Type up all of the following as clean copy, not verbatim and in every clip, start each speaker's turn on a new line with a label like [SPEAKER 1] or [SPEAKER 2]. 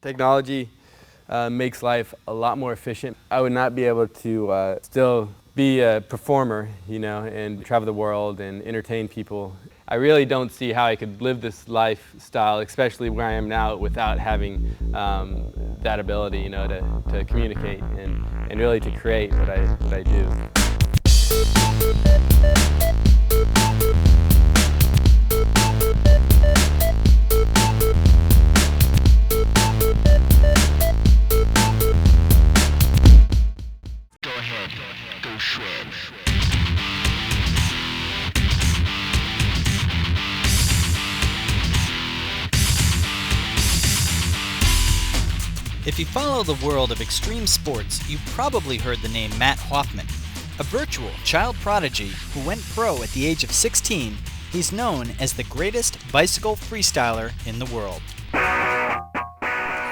[SPEAKER 1] Technology makes life a lot more efficient. I would not be able to still be a performer, and travel the world and entertain people. I really don't see how I could live this lifestyle, especially where I am now, without having that ability, to communicate and really to create what I do.
[SPEAKER 2] If you follow the world of extreme sports, you've probably heard the name Matt Hoffman. A virtual child prodigy who went pro at the age of 16, he's known as the greatest bicycle freestyler in the world.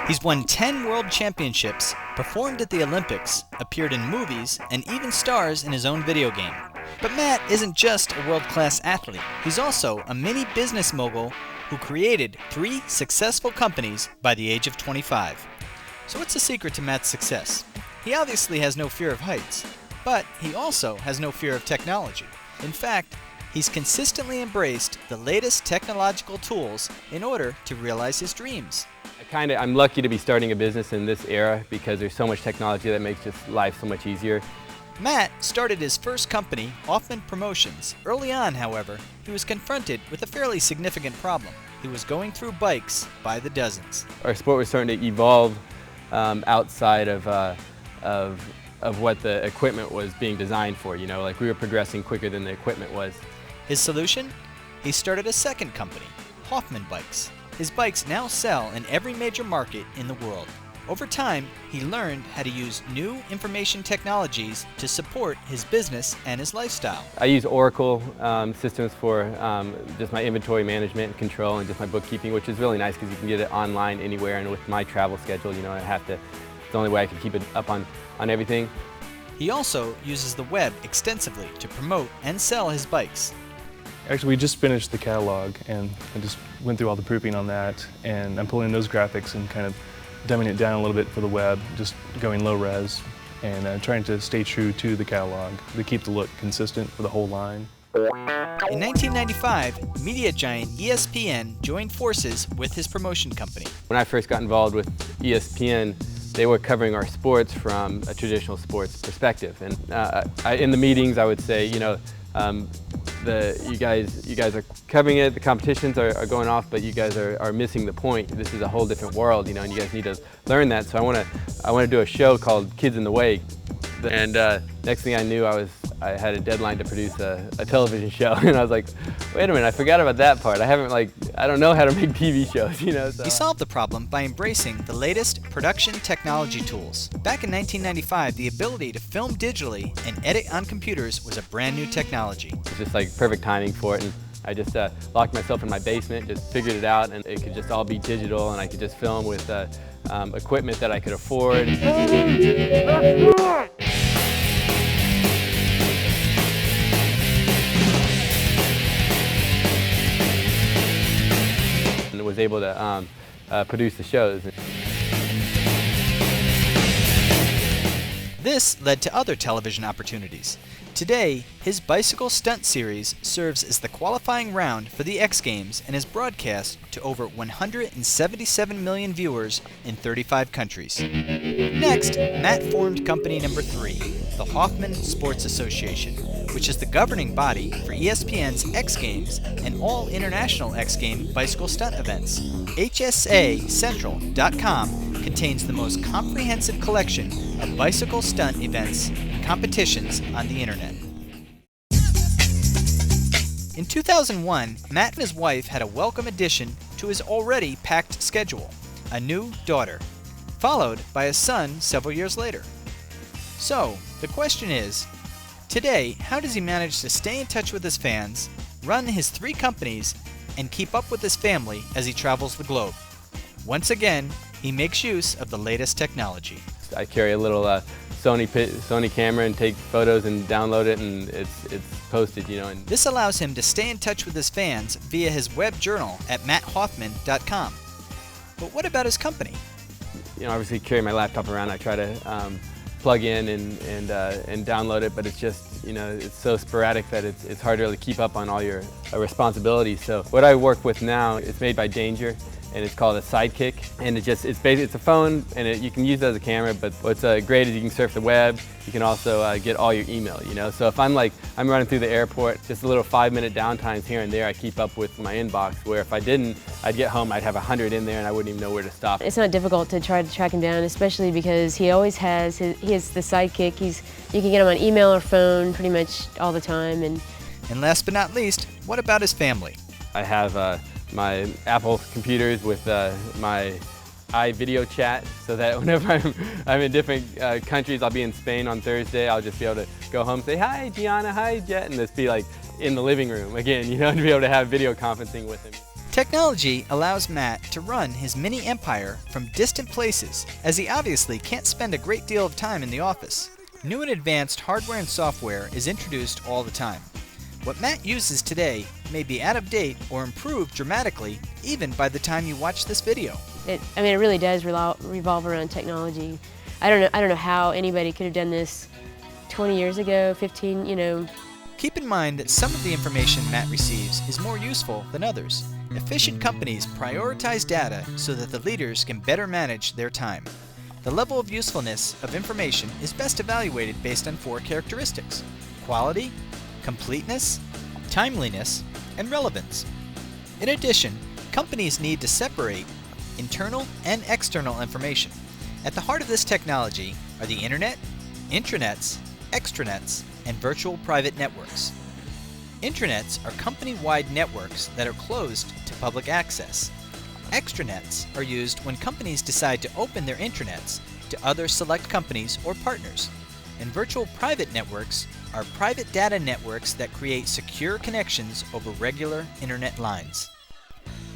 [SPEAKER 2] He's won 10 world championships, performed at the Olympics, appeared in movies, and even stars in his own video game. But Matt isn't just a world-class athlete. He's also a mini business mogul who created 3 successful companies by the age of 25. So what's the secret to Matt's success? He obviously has no fear of heights, but he also has no fear of technology. In fact, he's consistently embraced the latest technological tools in order to realize his dreams.
[SPEAKER 1] I'm lucky to be starting a business in this era because there's so much technology that makes just life so much easier.
[SPEAKER 2] Matt started his first company, Hoffman Promotions. Early on, however, he was confronted with a fairly significant problem. He was going through bikes by the dozens.
[SPEAKER 1] Our sport was starting to evolve outside of what the equipment was being designed for. Like we were progressing quicker than the equipment was.
[SPEAKER 2] His solution? He started a second company, Hoffman Bikes. His bikes now sell in every major market in the world. Over time, he learned how to use new information technologies to support his business and his lifestyle.
[SPEAKER 1] I use Oracle systems for just my inventory management and control and just my bookkeeping, which is really nice because you can get it online anywhere, and with my travel schedule, it's the only way I can keep it up on everything.
[SPEAKER 2] He also uses the web extensively to promote and sell his bikes.
[SPEAKER 3] Actually, we just finished the catalog and I just went through all the proofing on that, and I'm pulling those graphics and kind of dumbing it down a little bit for the web, just going low res and trying to stay true to the catalog to keep the look consistent for the whole line.
[SPEAKER 2] In 1995, media giant ESPN joined forces with his promotion company.
[SPEAKER 1] When I first got involved with ESPN, they were covering our sports from a traditional sports perspective. And in the meetings, I would say, you guys are covering it, the competitions are going off, but you guys are missing the point. This is a whole different world, and you guys need to learn that. So I want to do a show called Kids in the Way. And next thing I knew, I had a deadline to produce a television show, and I was like, wait a minute, I forgot about that part. I don't know how to make TV shows, So.
[SPEAKER 2] He solved the problem by embracing the latest production technology tools. Back in 1995, the ability to film digitally and edit on computers was a brand new technology.
[SPEAKER 1] It was just like perfect timing for it, and I just locked myself in my basement, just figured it out, and it could just all be digital, and I could just film with equipment that I could afford. Was able to produce the shows.
[SPEAKER 2] This led to other television opportunities. Today, his bicycle stunt series serves as the qualifying round for the X Games and is broadcast to over 177 million viewers in 35 countries. Next, Matt formed company number 3, the Hoffman Sports Association, which is the governing body for ESPN's X Games and all international X Game bicycle stunt events. ch07.com contains the most comprehensive collection of bicycle stunt events and competitions on the internet. In 2001, Matt and his wife had a welcome addition to his already packed schedule, a new daughter, followed by a son several years later. So, the question is, today, how does he manage to stay in touch with his fans, run his 3 companies, and keep up with his family as he travels the globe? Once again, he makes use of the latest technology.
[SPEAKER 1] I carry a little Sony camera and take photos and download it, and it's posted, And
[SPEAKER 2] this allows him to stay in touch with his fans via his web journal at matthoffman.com. But what about his company?
[SPEAKER 1] obviously carry my laptop around. I try to plug in and download it, but it's just, it's so sporadic that it's hard to really keep up on all your responsibilities. So what I work with now, it's made by Danger, and it's called a Sidekick, and it's basically, it's a phone, and you can use it as a camera, but what's great is you can surf the web. You can also get all your email, So if I'm running through the airport, just a little 5-minute downtimes here and there, I keep up with my inbox, where if I didn't, I'd get home, I'd have 100 in there, and I wouldn't even know where to stop.
[SPEAKER 4] It's not difficult to try to track him down, especially because he always has, he has the Sidekick. You can get him on email or phone pretty much all the time. And
[SPEAKER 2] last but not least, what about his family?
[SPEAKER 1] I have my Apple computers with my iVideo chat, so that whenever I'm in different countries, I'll be in Spain on Thursday, I'll just be able to go home and say, hi Gianna, hi Jet, and just be like in the living room again, to be able to have video conferencing with him.
[SPEAKER 2] Technology allows Matt to run his mini empire from distant places, as he obviously can't spend a great deal of time in the office. New and advanced hardware and software is introduced all the time. What Matt uses today may be out of date or improved dramatically even by the time you watch this video.
[SPEAKER 4] it really does revolve around technology. I don't know how anybody could have done this 20 years ago, 15,
[SPEAKER 2] Keep in mind that some of the information Matt receives is more useful than others. Efficient companies prioritize data so that the leaders can better manage their time. The level of usefulness of information is best evaluated based on 4 characteristics: quality, completeness, timeliness, and relevance. In addition, companies need to separate internal and external information. At the heart of this technology are the internet, intranets, extranets, and virtual private networks. Intranets are company-wide networks that are closed to public access. Extranets are used when companies decide to open their intranets to other select companies or partners. And virtual private networks are private data networks that create secure connections over regular internet lines.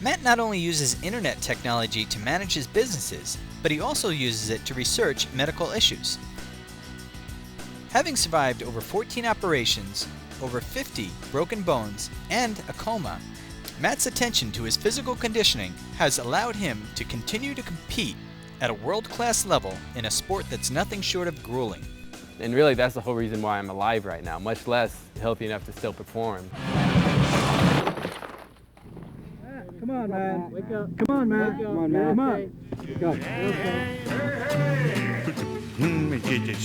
[SPEAKER 2] Matt not only uses internet technology to manage his businesses, but he also uses it to research medical issues. Having survived over 14 operations, over 50 broken bones, and a coma, Matt's attention to his physical conditioning has allowed him to continue to compete at a world-class level in a sport that's nothing short of grueling.
[SPEAKER 1] And really, that's the whole reason why I'm alive right now, much less healthy enough to still perform.
[SPEAKER 5] Come on, man. Wake up. Come on, man. Come on, man. Come on. Go.